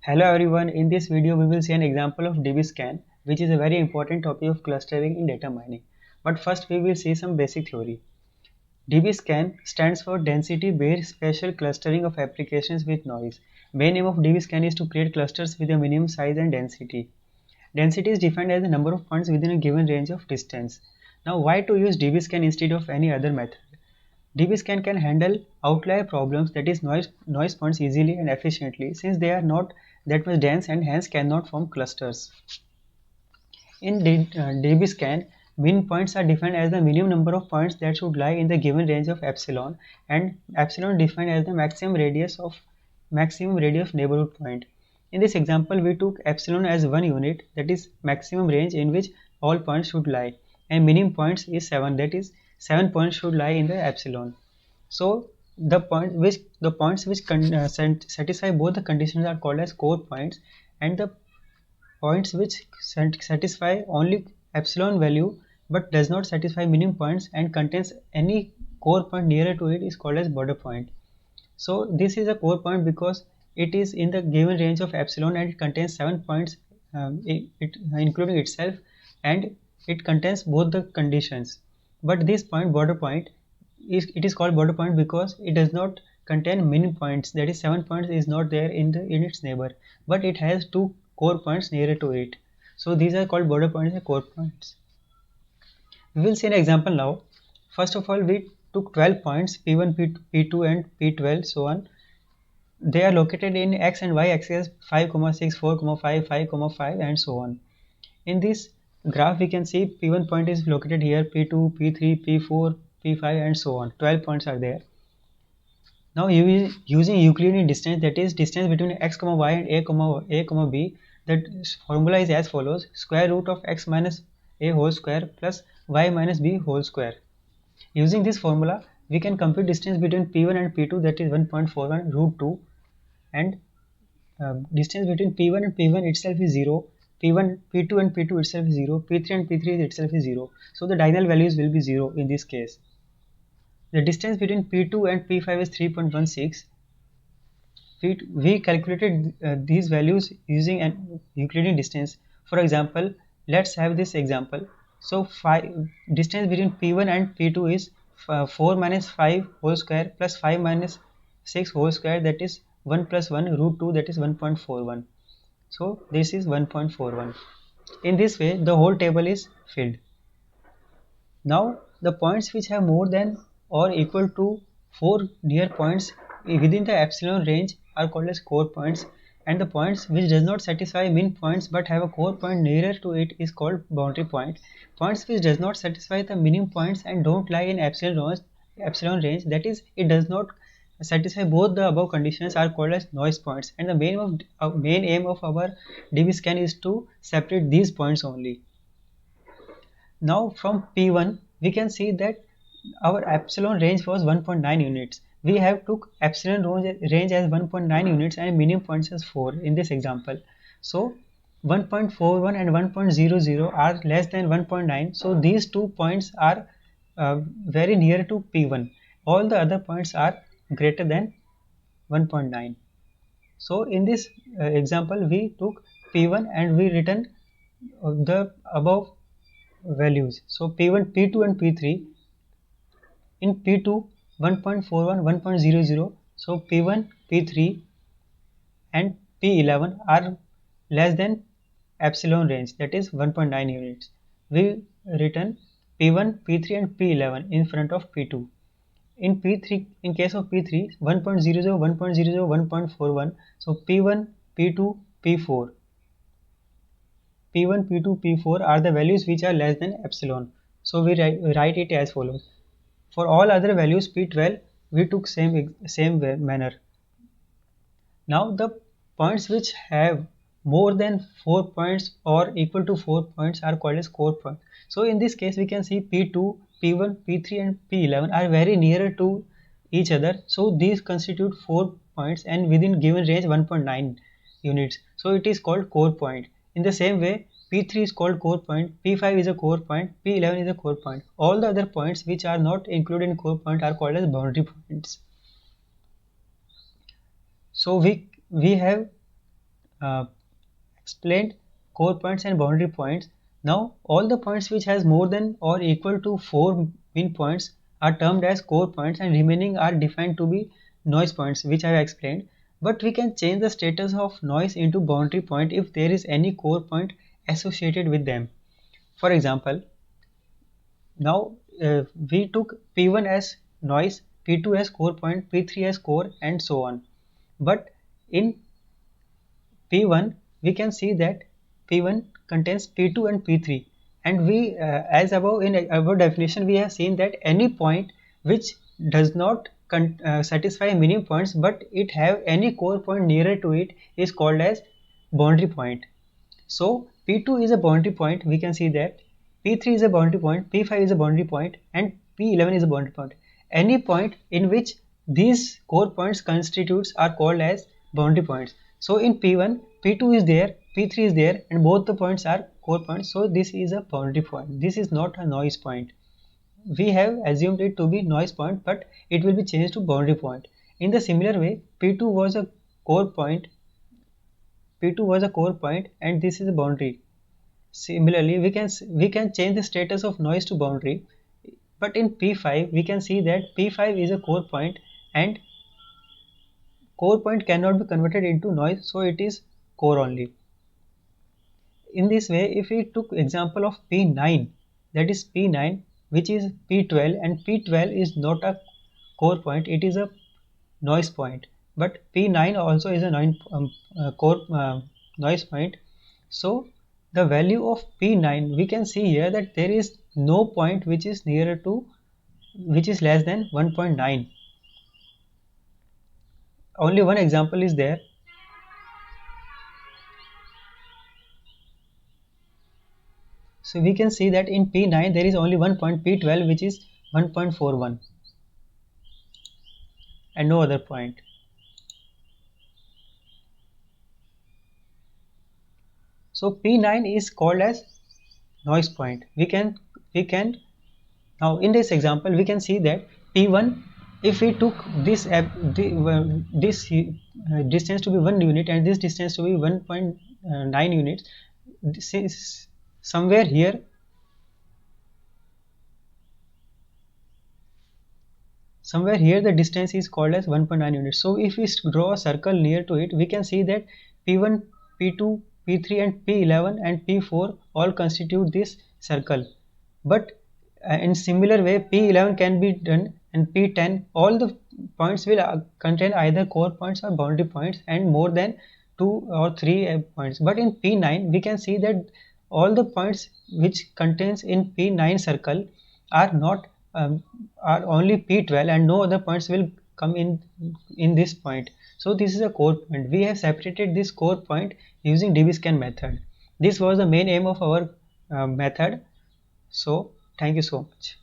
Hello everyone, in this video we will see an example of DBScan, which is a very important topic of clustering in data mining. But first we will see some basic theory. DBScan stands for Density Based Spatial Clustering of Applications with Noise. Main aim of DBScan is to create clusters with a minimum size and density. Density is defined as the number of points within a given range of distance. Now why to use DBScan instead of any other method? DBScan can handle outlier problems, that is noise points, easily and efficiently since they are not that much dense and hence cannot form clusters. In DBScan, min points are defined as the minimum number of points that should lie in the given range of epsilon, and epsilon defined as the maximum radius neighborhood point. In this example, we took epsilon as one unit, that is maximum range in which all points should lie, and minimum points is 7, that is 7 points should lie in the epsilon. So the points which satisfy both the conditions are called as core points, and the points which satisfy only epsilon value but does not satisfy minimum points and contains any core point nearer to it is called as border point. So this is a core point because it is in the given range of epsilon and it contains 7 points, including itself, and it contains both the conditions. But this point, border point, is called border point because it does not contain minimum points, that is 7 points is not there in its neighbor, but it has 2 core points nearer to it. So these are called border points and core points. We will see an example now. First of all, we took 12 points P1, P2 and P12 so on. They are located in x and y axis 5, 6, 4, 5, 5, 5 and so on. In this graph we can see P1 point is located here, P2, P3, P4, P5 and so on. 12 points are there. Now using Euclidean distance, that is distance between x, y and a, b, that formula is as follows: square root of x minus a whole square plus y minus b whole square. Using this formula, we can compute distance between P1 and P2, that is 1.41 root 2, and distance between P1 and P1 itself is 0, P2 and P2 itself is 0, P3 and P3 itself is 0. So the diagonal values will be 0 in this case. The distance between P2 and P5 is 3.16. We calculated these values using an Euclidean distance. For example, let's have this example. So distance between P1 and P2 is 4 minus 5 whole square plus 5 minus 6 whole square, that is 1 plus 1 root 2, that is 1.41. So this is 1.41. In this way the whole table is filled. Now the points which have more than or equal to 4 near points within the epsilon range are called as core points, and the points which does not satisfy min points but have a core point nearer to it is called boundary point. Points which does not satisfy the minimum points and don't lie in epsilon range, that is it does not satisfy both the above conditions, are called as noise points, and the main aim of our DBScan is to separate these points only. Now from P1 we can see that our epsilon range was 1.9 units. We have took epsilon range as 1.9 units and minimum points as 4 in this example. So 1.41 and 1.00 are less than 1.9. So these 2 points are very near to P1. All the other points are greater than 1.9. So in this example we took P1 and we written the above values. So P1, P2 and P3. In P2 1.41, 1.00, so P1, P3 and P11 are less than epsilon range, that is 1.9 units. We written P1, P3 and P11 in front of P2. In P3, in case of P3, 1.00, 1.00, 1.41, so P1, P2, P4. P1, P2, P4 are the values which are less than epsilon. So we write it as follows. For all other values P12 we took same manner. Now the points which have more than 4 points or equal to 4 points are called as core points. So in this case we can see P2, P1, P3 and P11 are very nearer to each other. So these constitute 4 points and within given range 1.9 units. So it is called core point. In the same way, P3 is called core point, P5 is a core point, P11 is a core point. All the other points which are not included in core point are called as boundary points. So we have uh, explained core points and boundary points. Now all the points which has more than or equal to 4 mean points are termed as core points, and remaining are defined to be noise points, which I have explained. But we can change the status of noise into boundary point if there is any core point associated with them. For example, now we took P1 as noise, P2 as core point, P3 as core, and so on. But in P1 we can see that P1 contains P2 and P3, and we as above in our definition we have seen that any point which does not satisfy minimum points but it have any core point nearer to it is called as boundary point. So P2 is a boundary point, we can see that P3 is a boundary point, P5 is a boundary point, and P11 is a boundary point. Any point in which these core points constitutes are called as boundary points. So in P1, P2 is there, P3 is there, and both the points are core points. So this is a boundary point. This is not a noise point. We have assumed it to be noise point, but it will be changed to boundary point. In the similar way, P2 was a core point, P2 was a core point, and this is a boundary. Similarly, we can change the status of noise to boundary, but in P5 we can see that P5 is a core point, and core point cannot be converted into noise, so it is core only. In this way, if we took example of P9, that is P9 which is P12, and P12 is not a core point, it is a noise point, but P9 also is a core noise point. So the value of P9, we can see here that there is no point which is nearer to, which is less than 1.9. Only one example is there. So we can see that in P9 there is only one point, P12, which is 1.41, and no other point. So P9 is called as noise point. We can now in this example we can see that P1, if we took this distance to be 1 unit and this distance to be 1.9 units, this is somewhere here the distance is called as 1.9 units. So if we draw a circle near to it, we can see that P1, P2, P3 and P11 and P4 all constitute this circle. But in similar way P11 can be done, and P10, all the points will contain either core points or boundary points and more than 2 or 3 points. But in P9 we can see that all the points which contains in P9 circle are not are only P12, and no other points will come in this point. So this is a core point. We have separated this core point using DBSCAN method. This was the main aim of our method. So thank you so much.